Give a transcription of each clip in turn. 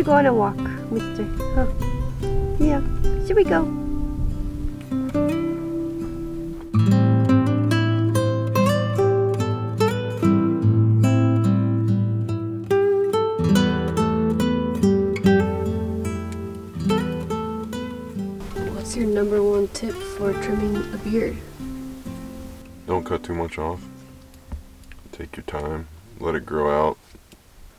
Go on a walk, mister. Oh, yeah. Should we go? What's your #1 tip for trimming a beard? Don't cut too much off. Take your time. Let it grow out.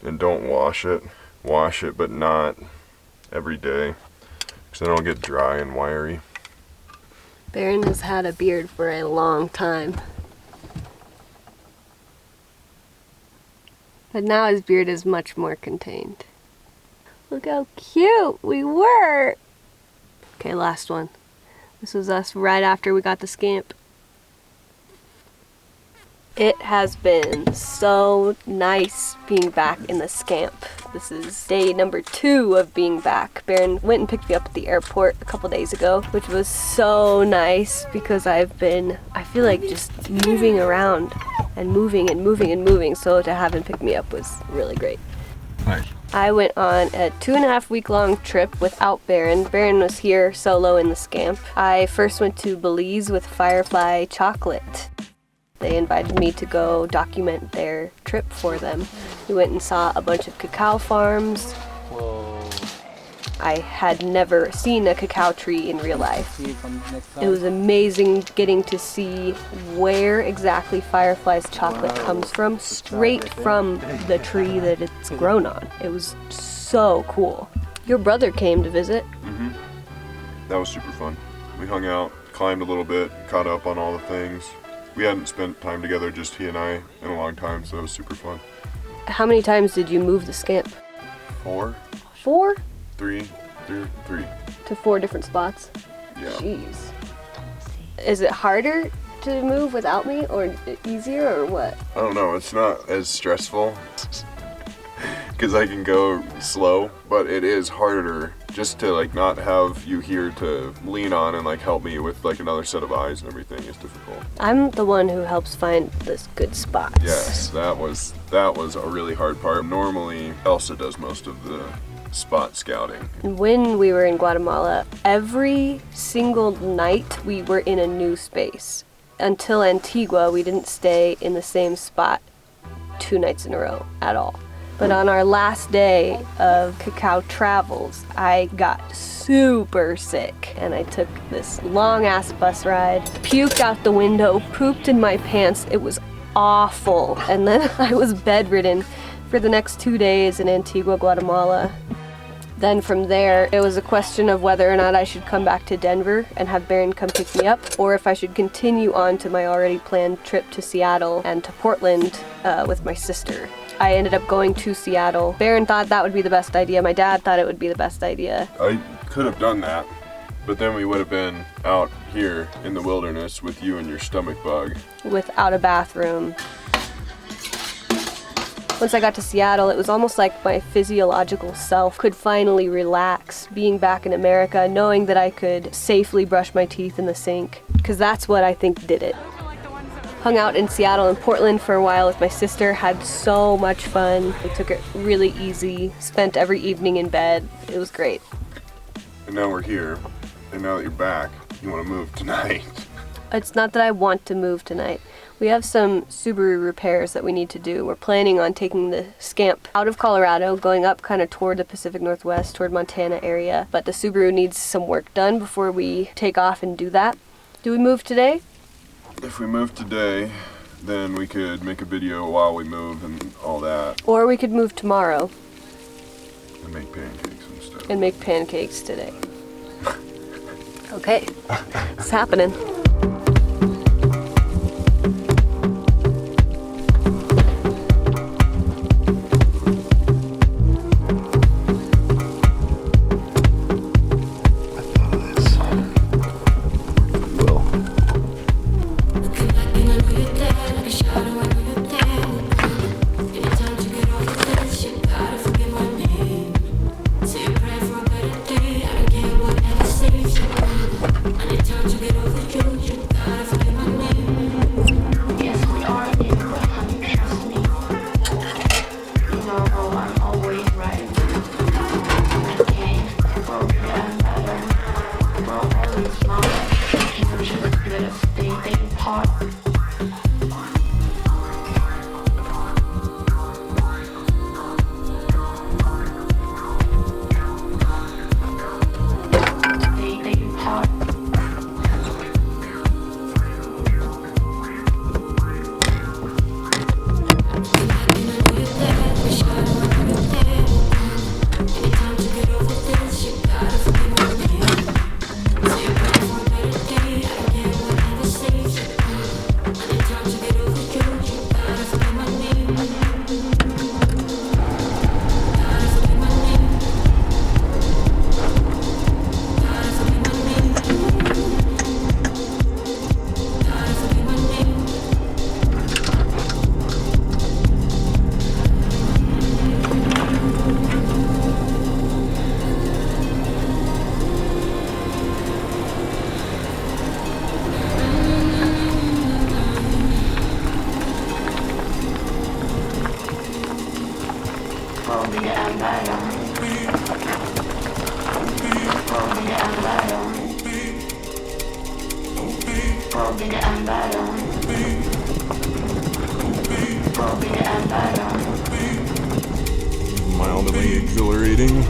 And don't wash it. Wash it, but not every day, because then it'll get dry and wiry. Baron has had a beard for a long time. But now his beard is much more contained. Look how cute we were! Okay, last one. This was us right after we got the Scamp. It has been so nice being back in the Scamp. This is day #2 of being back. Baron went and picked me up at the airport a couple days ago, which was so nice because I feel like just moving around and moving and moving and moving, so to have him pick me up was really great. Hi. I went on a 2.5 week long trip without Baron. Baron was here solo in the Scamp. I first went to Belize with Firefly Chocolate. They invited me to go document their trip for them. We went and saw a bunch of cacao farms. Whoa. I had never seen a cacao tree in real life. It was amazing getting to see where exactly Firefly's chocolate comes from, straight from the tree that it's grown on. It was so cool. Your brother came to visit. Mm-hmm. That was super fun. We hung out, climbed a little bit, caught up on all the things. We hadn't spent time together, just he and I, in a long time, so it was super fun. How many times did you move the Scamp? 4? 4? 3. To 4 different spots? Yeah. Jeez. Is it harder to move without me, or easier, or what? I don't know, it's not as stressful, because I can go slow, but it is harder just to like not have you here to lean on and like help me with like another set of eyes and everything is difficult. I'm the one who helps find this good spots. Yes, that was a really hard part. Normally, Elsa does most of the spot scouting. When we were in Guatemala, every single night we were in a new space. Until Antigua, we didn't stay in the same spot 2 nights in a row at all. But on our last day of cacao travels, I got super sick and I took this long ass bus ride, puked out the window, pooped in my pants. It was awful. And then I was bedridden for the next 2 days in Antigua, Guatemala. Then from there, it was a question of whether or not I should come back to Denver and have Baron come pick me up, or if I should continue on to my already planned trip to Seattle and to Portland with my sister. I ended up going to Seattle. Baron thought that would be the best idea. My dad thought it would be the best idea. I could have done that, but then we would have been out here in the wilderness with you and your stomach bug. Without a bathroom. Once I got to Seattle, it was almost like my physiological self could finally relax, being back in America, knowing that I could safely brush my teeth in the sink, because that's what I think did it. hung out in Seattle and Portland for a while with my sister, had so much fun. We took it really easy, spent every evening in bed. It was great. And now we're here, and now that you're back, you want to move tonight. It's not that I want to move tonight. We have some Subaru repairs that we need to do. We're planning on taking the Scamp out of Colorado, going up kind of toward the Pacific Northwest, toward Montana area. But the Subaru needs some work done before we take off and do that. Do we move today? If we move today, then we could make a video while we move and all that. Or we could move tomorrow. And make pancakes instead. And make pancakes today. Okay, it's happening. Mildly exhilarating.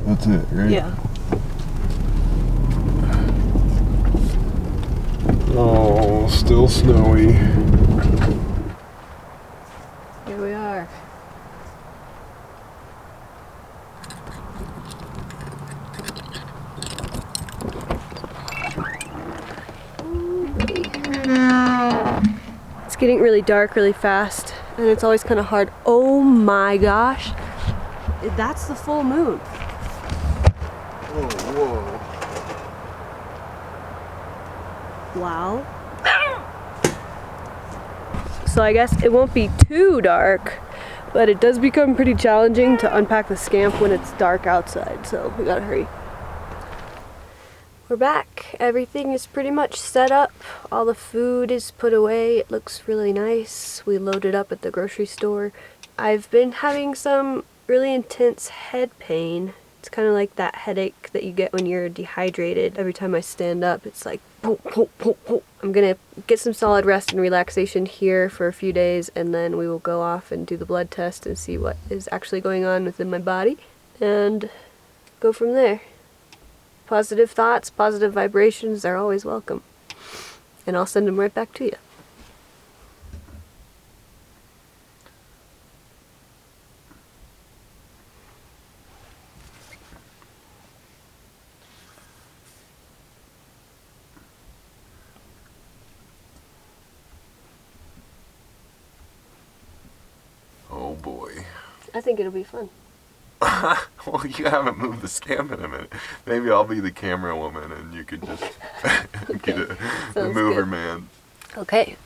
That's it, right? Yeah. Oh, still snowy. Here we are. It's getting really dark really fast, and it's always kind of hard. Oh my gosh. That's the full moon. Whoa. Wow. So I guess it won't be too dark, but it does become pretty challenging to unpack the Scamp when it's dark outside, so we gotta hurry. We're back. Everything is pretty much set up. All the food is put away. It looks really nice. We loaded up at the grocery store. I've been having some really intense head pain. It's kind of like that headache that you get when you're dehydrated. Every time I stand up, it's like, boom, boom, boom, boom. I'm gonna get some solid rest and relaxation here for a few days, and then we will go off and do the blood test and see what is actually going on within my body, and go from there. Positive thoughts, positive vibrations are always welcome. And I'll send them right back to you. Oh boy. I think it'll be fun. Well, you haven't moved the Scamp in a minute. Maybe I'll be the camera woman and you could just be the Sounds mover good. man. Okay.